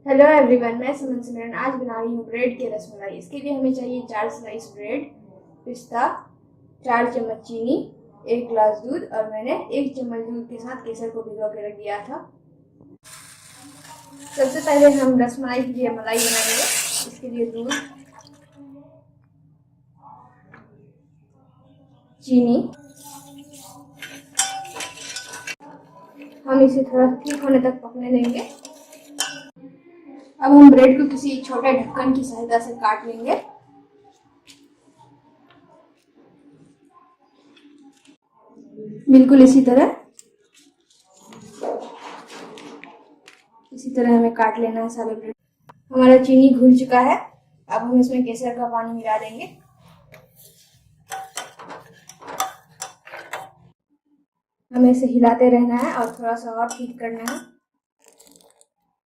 Hello everyone, मैं simran आज बना रही हूँ ब्रेड के रसमलाई। इसके लिए हमें चाहिए 4 स्लाइस ब्रेड, पिस्ता, 4 चम्मच चीनी, 1 गिलास दूध और मैंने 1 चम्मच दूध के साथ केसर को भिगो के रख दिया था। सबसे पहले हम रसमलाई के लिए मलाई बनाएंगे। इसके लिए दूध, चीनी, हम इसे थोड़ा ठीक होने तक पकने देंगे। अब हम ब्रेड को किसी छोटे ढक्कन की सहायता से काट लेंगे। बिल्कुल इसी तरह हमें काट लेना है सारे ब्रेड। हमारा चीनी घुल चुका है। अब हम इसमें केसर का पानी मिला देंगे। हमें इसे हिलाते रहना है और थोड़ा सा और ठीक करना है।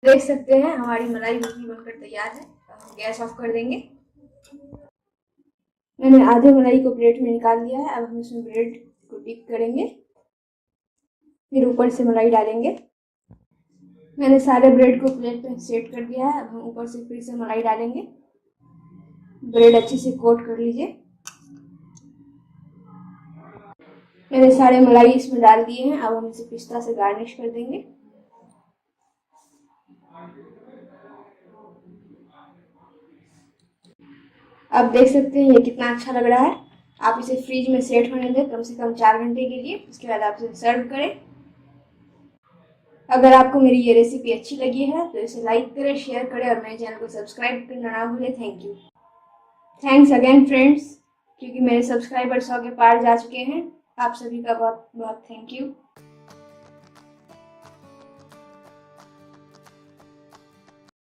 देख सकते हैं हमारी मलाई बिल्कुल बनकर तैयार है। हम गैस ऑफ कर देंगे। मैंने आधे मलाई को प्लेट में निकाल लिया है। अब हम इसमें ब्रेड को डिप करेंगे, फिर ऊपर से मलाई डालेंगे। मैंने सारे ब्रेड को प्लेट पे सेट कर दिया है। अब हम ऊपर से फिर से मलाई डालेंगे। ब्रेड अच्छे से कोट कर लीजिए। मैंने सारे मलाई इसमें डाल दिए हैं। अब हम इसे पिस्ता से गार्निश कर देंगे। आप देख सकते हैं ये कितना अच्छा लग रहा है। आप इसे फ्रिज में सेट होने दें कम से कम 4 घंटे के लिए। उसके बाद आप इसे सर्व करें। अगर आपको मेरी ये रेसिपी अच्छी लगी है तो इसे लाइक करें, शेयर करें और मेरे चैनल को सब्सक्राइब करना ना भूलें। Thank you. Thanks again friends, क्योंकि मेरे सब्सक्राइबर 100 के पार जा चुके हैं। आप सभी का बहुत बहुत थैंक यू।